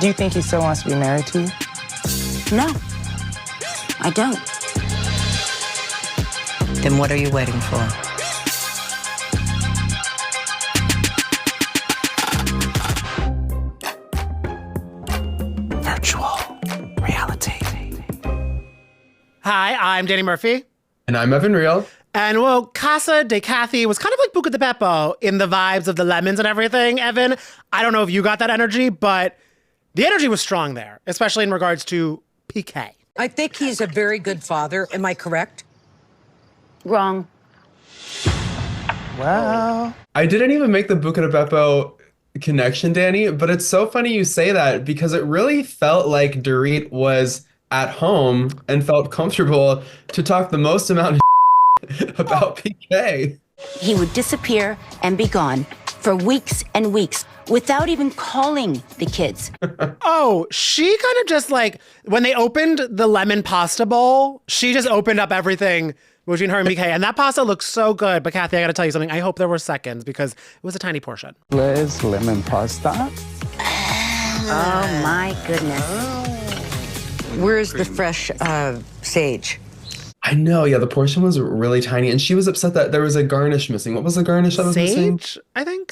Do you think he still wants to be married to you? No, I don't. Then what are you waiting for? Virtual reality. Hi, I'm Danny Murphy. And I'm Evan Real. And well, Casa de Kathy was kind of like Buca de Beppo in the vibes of the lemons and everything, Evan. I don't know if you got that energy, but the energy was strong there, especially in regards to PK. I think he's a very good father. Am I correct? Wrong. Well, I didn't even make the Buca de Beppo connection, Danny, but it's so funny you say that because it really felt like Dorit was at home and felt comfortable to talk the most amount of about PK. He would disappear and be gone for weeks and weeks without even calling the kids. Oh, she kind of just like, when they opened the lemon pasta bowl, she just opened up everything between her and PK. And that pasta looks so good. But Kathy, I got to tell you something. I hope there were seconds because it was a tiny portion. Liz, lemon pasta. Oh my goodness. Where's the fresh sage? I know, yeah, the portion was really tiny, and she was upset that there was a garnish missing. What was the garnish that was missing? Sage, I think.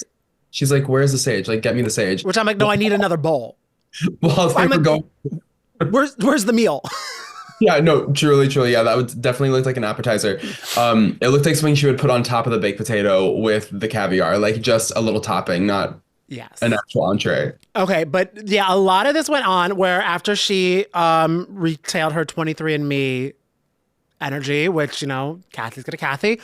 She's like, "Where's the sage? Like, get me the sage." Which I'm like, no, I need another bowl. Well, I'm they were like, where's the meal? Yeah, no, truly, yeah, that would definitely look like an appetizer. It looked like something she would put on top of the baked potato with the caviar, like just a little topping, not an actual entree. Okay, but yeah, a lot of this went on where after she retailed her 23andMe energy, which, you know, Kathy's gonna Kathy,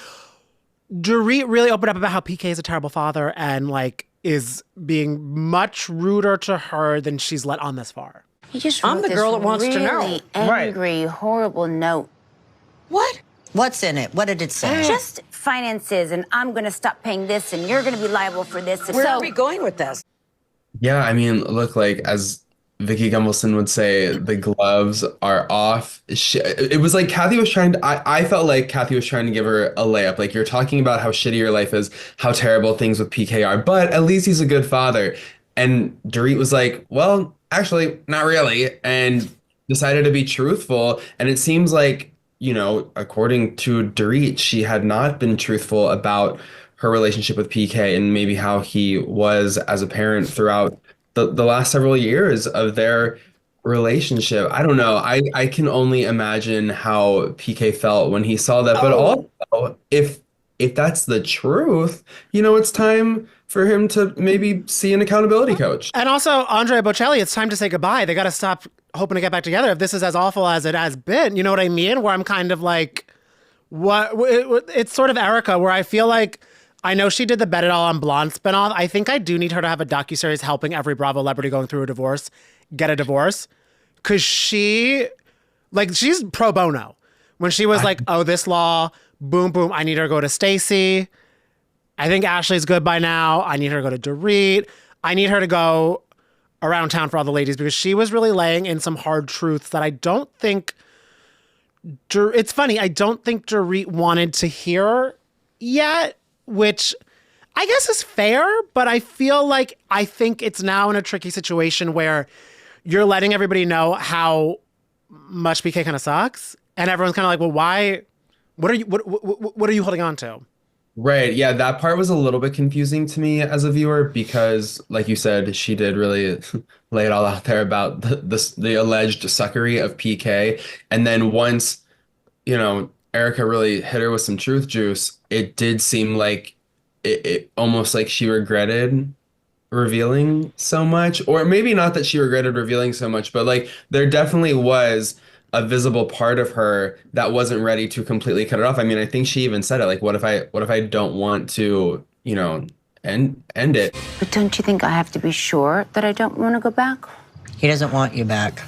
Dorit really opened up about how PK is a terrible father and like is being much ruder to her than she's let on this far. He just I'm wrote the this girl that wants to know. really angry, horrible note. What? What's in it? What did it say? Just finances, and I'm going to stop paying this, and you're going to be liable for this. And Where so, are we going with this? Yeah, I mean, look, like as Vicky Gunvalson would say, the gloves are off. It was like Kathy was trying to, I felt like Kathy was trying to give her a layup. Like, you're talking about how shitty your life is, how terrible things with PK are, but at least he's a good father. And Dorit was like, well, actually, not really. And decided to be truthful. And it seems like, you know, according to Dorit, she had not been truthful about her relationship with PK and maybe how he was as a parent throughout the last several years of their relationship. I don't know. I can only imagine how PK felt when he saw that. But also, if that's the truth, you know, it's time for him to maybe see an accountability coach. And also, Andrea Bocelli, it's time to say goodbye. They got to stop hoping to get back together if this is as awful as it has been. You know what I mean? Where I'm kind of like, what? It's sort of Erica, where I feel like, I know she did the Bet It All on Blonde spinoff. I think I do need her to have a docuseries helping every Bravo celebrity going through a divorce get a divorce. Because she's pro bono. When she was like, oh, this law, boom, boom, I need her to go to Stacey. I think Ashley's good by now. I need her to go to Dorit. I need her to go around town for all the ladies because she was really laying in some hard truths that I don't think, it's funny, I don't think Dorit wanted to hear yet, which I guess is fair, but I feel like I think it's now in a tricky situation where you're letting everybody know how much PK kind of sucks. And everyone's kind of like, well, why, what are you holding on to? Right. Yeah, that part was a little bit confusing to me as a viewer because, like you said, she did really lay it all out there about the alleged suckery of PK. And then once, you know, Erica really hit her with some truth juice, it did seem like it almost like she regretted revealing so much. Or maybe not that she regretted revealing so much, but like there definitely was a visible part of her that wasn't ready to completely cut it off. I mean, I think she even said it, like, what if I don't want to, you know, end it? But don't you think I have to be sure that I don't want to go back? He doesn't want you back.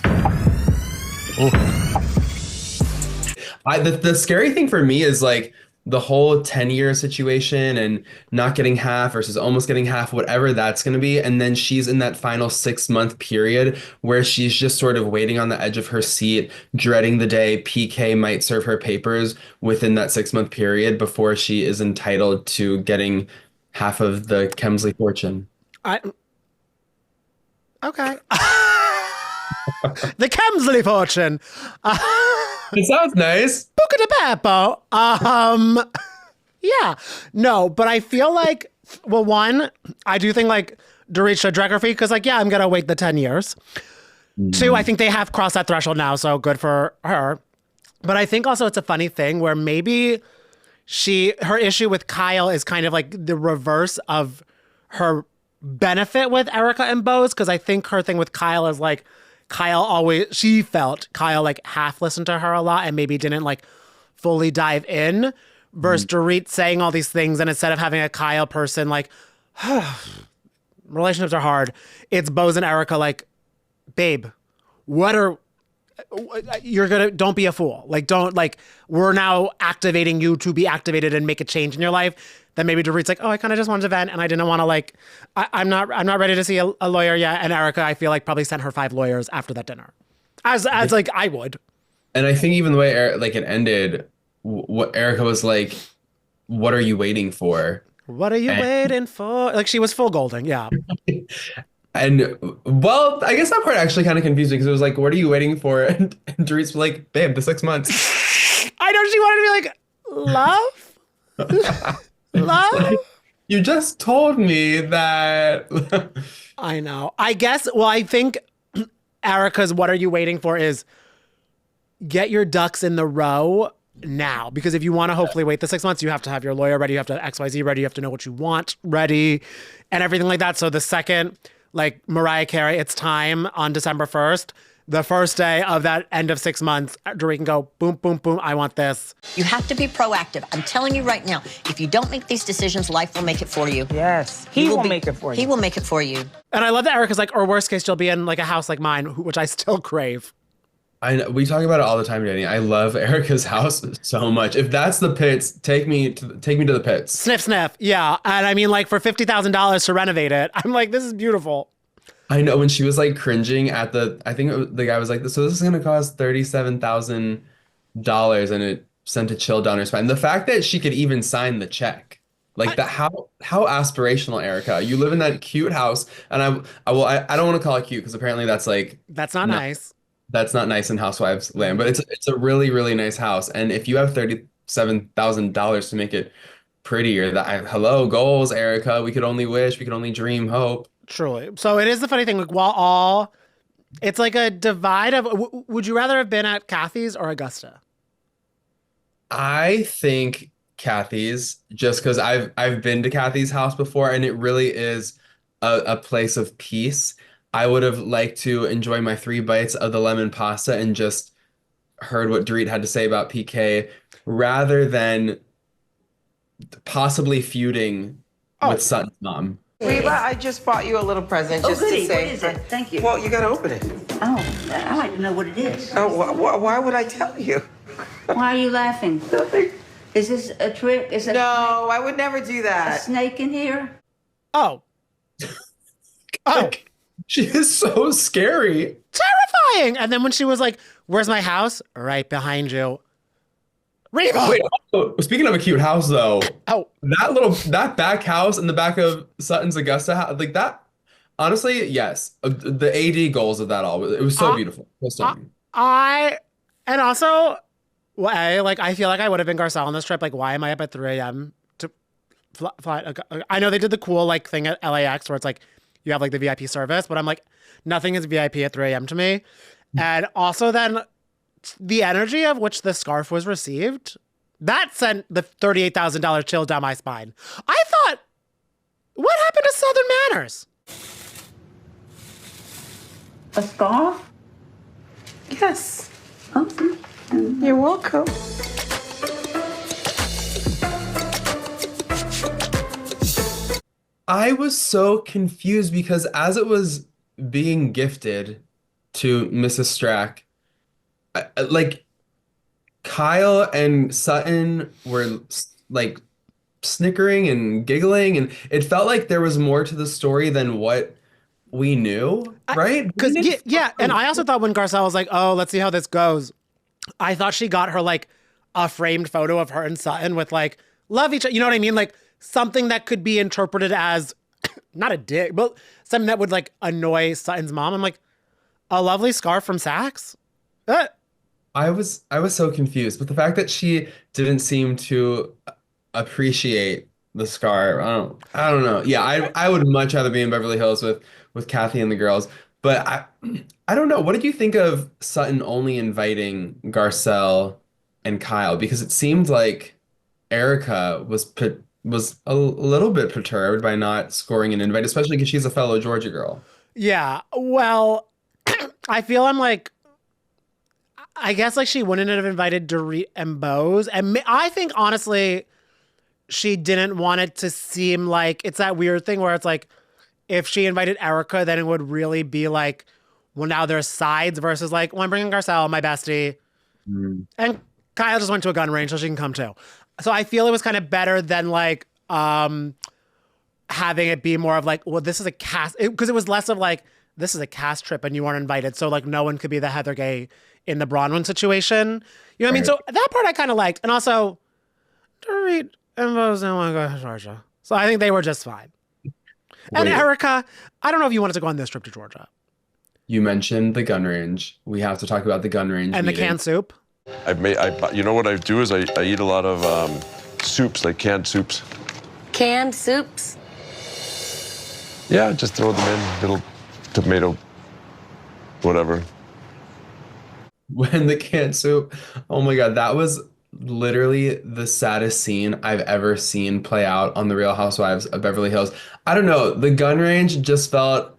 The scary thing for me is like the whole 10-year situation and not getting half versus almost getting half, whatever that's going to be. And then she's in that final 6-month period where she's just sort of waiting on the edge of her seat, dreading the day PK might serve her papers within that 6-month period before she is entitled to getting half of the Kemsley fortune. Okay. The Kemsley fortune. It sounds nice. Buca de Beppo. Yeah. No, but I feel like, well, one, I do think like Dorit should drag her feet because like, yeah, I'm going to wait the 10 years. Two, I think they have crossed that threshold now, so good for her. But I think also it's a funny thing where maybe her issue with Kyle is kind of like the reverse of her benefit with Erica and Bose, because I think her thing with Kyle is like, she felt Kyle like half listened to her a lot and maybe didn't like fully dive in versus Dorit saying all these things. And instead of having a Kyle person like, relationships are hard, it's Bose and Erica like, babe, don't be a fool. Like, we're now activating you to be activated and make a change in your life. Then maybe Dorit's like, oh, I kind of just wanted to vent and I didn't want to like, I'm not ready to see a lawyer yet. And Erica, I feel like probably sent her 5 lawyers after that dinner. As like I would. And I think even the way it ended, what Erica was like, what are you waiting for? What are you waiting for? Like she was full golding. Yeah. And well, I guess that part actually kind of confused me because it was like, what are you waiting for? And Dorit's like, babe, the 6 months. I know she wanted to be like, love? Love? You just told me that. I know. I guess, well, I think Erica's what are you waiting for is get your ducks in the row now. Because if you want to hopefully wait the 6 months, you have to have your lawyer ready. You have to have XYZ ready. You have to know what you want ready and everything like that. So the second, like Mariah Carey, it's time on December 1st. The first day of that end of 6 months, Dorit can go, boom, boom, boom, I want this. You have to be proactive. I'm telling you right now, if you don't make these decisions, life will make it for you. Yes, he will make it for you. He will make it for you. And I love that Erica's like, or worst case, she'll be in like a house like mine, which I still crave. I know, we talk about it all the time, Danny. I love Erica's house so much. If that's the pits, take me to the pits. Sniff, sniff. Yeah. And I mean, like for $50,000 to renovate it, I'm like, this is beautiful. I know when she was like cringing at the guy was like, so this is going to cost $37,000 and it sent a chill down her spine. The fact that she could even sign the check, like how aspirational, Erica. You live in that cute house, and I don't want to call it cute because apparently that's not nice. That's not nice in Housewives land, but it's a really, really nice house. And if you have $37,000 to make it prettier, hello, goals, Erica. We could only wish, we could only dream, hope. Truly. So it is the funny thing, like it's like a divide of, would you rather have been at Kathy's or Augusta? I think Kathy's, just because I've been to Kathy's house before and it really is a place of peace. I would have liked to enjoy my 3 bites of the lemon pasta and just heard what Dorit had to say about PK rather than possibly feuding with Sutton's mom. Reba, I just bought you a little present just to say. What is it? Thank you. Well, you got to open it. Oh, I like to know what it is. Oh, why would I tell you? Why are you laughing? Nothing. Is this a trick? Is it No, I would never do a that. snake in here? Oh. She is so scary. Terrifying. And then when she was like, where's my house? Right behind you. Reba! Wait, speaking of a cute house, though, Oh, that back house in the back of Sutton's Augusta house, like that. Honestly, yes, the AD goals of that all. It was so beautiful, so stunning. And also, I feel like I would have been Garcelle on this trip. Like, why am I up at 3 a.m. to fly? I know they did the cool like thing at LAX where it's like you have like the VIP service, but I'm like, nothing is VIP at 3 a.m. to me. And also then the energy of which the scarf was received, that sent the $38,000 chill down my spine. I thought, what happened to Southern manners? A scarf? Yes. Okay. You're welcome. I was so confused because as it was being gifted to Mrs. Strack, like Kyle and Sutton were like snickering and giggling, and it felt like there was more to the story than what we knew, right? Because yeah, and I also thought when Garcelle was like, "Oh, let's see how this goes," I thought she got her like a framed photo of her and Sutton with like love each other. You know what I mean? Like something that could be interpreted as not a dig, but something that would like annoy Sutton's mom. I'm like, A lovely scarf from Saks? I was so confused, but the fact that she didn't seem to appreciate the scar, I don't know. Yeah, I would much rather be in Beverly Hills with Kathy and the girls. But I don't know. What did you think of Sutton only inviting Garcelle and Kyle? Because it seemed like Erica was a little bit perturbed by not scoring an invite, especially because she's a fellow Georgia girl. Yeah. Well, I feel I guess like she wouldn't have invited Dorit and Bose. And I think honestly, she didn't want it to seem like it's that weird thing where it's like, if she invited Erica, then it would really be like, well, now there's sides versus like, well, I'm bringing Garcelle, my bestie. And Kyle just went to a gun range, so she can come too. So I feel it was kind of better than like having it be more of like, well, this is a cast, because it was less of like, this is a cast trip and you weren't invited. So like no one could be the Heather Gay in the Bronwyn situation. You know what I mean? So that part I kind of liked. And also, Dorit and Bose didn't want to go to Georgia. So I think they were just fine. And Erica, I don't know if you wanted to go on this trip to Georgia. You mentioned the gun range. We have to talk about the gun range And meeting. the canned soup. You know what I do is I eat a lot of soups, like canned soups. Canned soups? Yeah, just throw them in, little tomato, whatever. When the canned soup, oh my God, that was literally the saddest scene I've ever seen play out on The Real Housewives of Beverly Hills. I don't know, the gun range just felt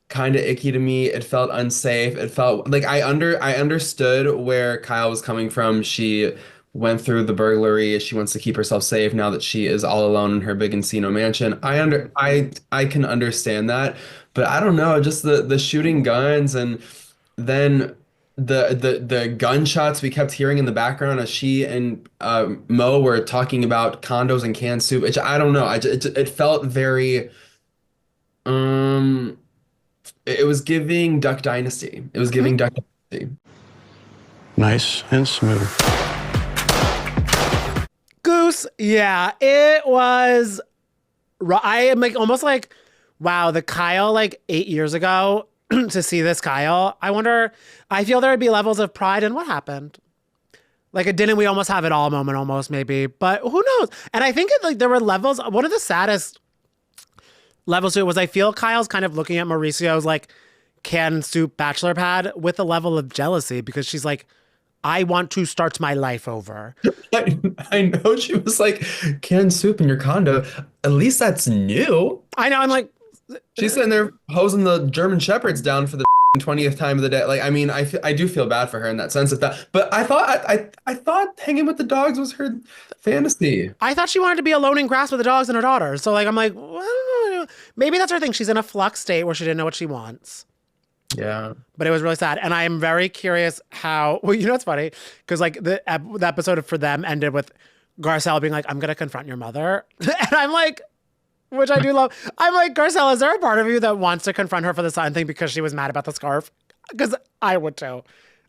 kind of icky to me. It felt unsafe. It felt like I understood where Kyle was coming from. She went through the burglary. She wants to keep herself safe now that she is all alone in her big Encino mansion. I can understand that, but I don't know, just the shooting guns and then the gunshots we kept hearing in the background as she and Mo were talking about condos and canned soup. Which I don't know. It felt very it was giving Duck Dynasty. It was giving Duck Dynasty. Nice and smooth. Goose, yeah, it was. I am like almost like, wow, the Kyle like 8 years ago to see this Kyle. I feel there would be levels of pride in what happened. Like a didn't we almost have it all moment, almost maybe, but who knows? And I think there were levels. One of the saddest levels to it was I feel Kyle's kind of looking at Mauricio's like canned soup bachelor pad with a level of jealousy because she's like, I want to start my life over. I know she was like, canned soup in your condo. At least that's new. I know. I'm like, she's sitting there hosing the German Shepherds down for the 20th time of the day. Like, I mean, I do feel bad for her in that sense of that. But I thought hanging with the dogs was her fantasy. I thought she wanted to be alone in grass with the dogs and her daughter. So like, I'm like, well, maybe that's her thing. She's in a flux state where she didn't know what she wants. Yeah. But it was really sad. And I am very curious how, well, you know what's funny? Because like the episode for them ended with Garcelle being like, I'm going to confront your mother. And I'm like, which I do love. I'm like, Garcelle, is there a part of you that wants to confront her for the Sutton thing because she was mad about the scarf? Because I would too.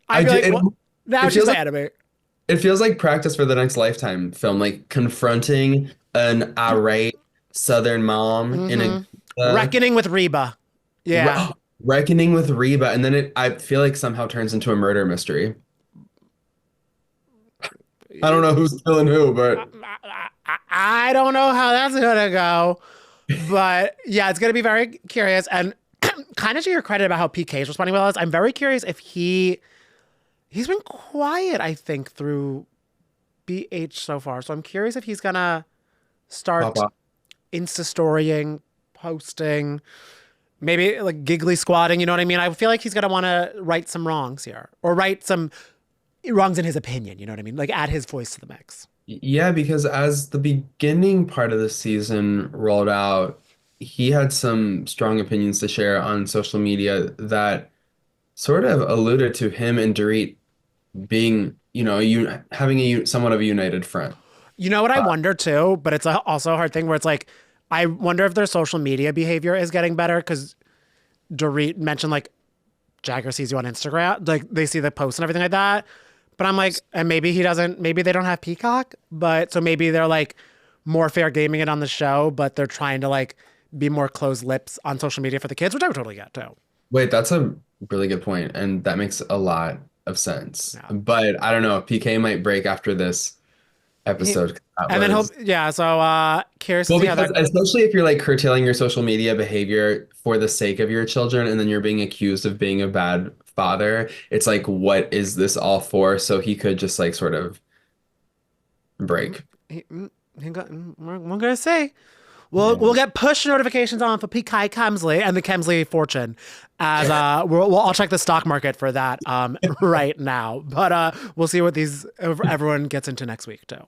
I'd be like, well, now she's mad at me. It feels like practice for the next Lifetime film, like confronting an irate Southern mom in a Reckoning with Reba. Yeah. Reckoning with Reba, and then I feel like somehow turns into a murder mystery. I don't know who's killing who, but I don't know how that's gonna go. But yeah, it's gonna be very curious. And kind of to your credit about how PK is responding well, I'm very curious if he's been quiet, I think, through BH so far. So I'm curious if he's gonna start Insta-storying, posting, maybe like giggly squatting, you know what I mean? I feel like he's gonna want to right some wrongs here, or right some wrongs in his opinion, you know what I mean? Like add his voice to the mix. yeah, because as the beginning part of the season rolled out, he had some strong opinions to share on social media that sort of alluded to him and Dorit being, having somewhat of a united front. You know what I wonder too, but it's also a hard thing where it's like, I wonder if their social media behavior is getting better because Dorit mentioned like Jagger sees you on Instagram, like they see the posts and everything like that. But I'm like, and maybe maybe they don't have Peacock, but so maybe they're like more fair gaming it on the show, but they're trying to like be more closed lips on social media for the kids, which I would totally get too. Wait, that's a Really good point, and that makes a lot of sense. Yeah. But I don't know, PK might break after this episode. And then he'll, so curious to Well, see how because that. especially if you're like curtailing your social media behavior for the sake of your children, and then you're being accused of being a bad father, it's like, what is this all for? So he could just like sort of break. We're gonna say. We'll get push notifications on for PK Kemsley and the Kemsley fortune, as I'll check the stock market for that right now. But we'll see what everyone gets into next week too.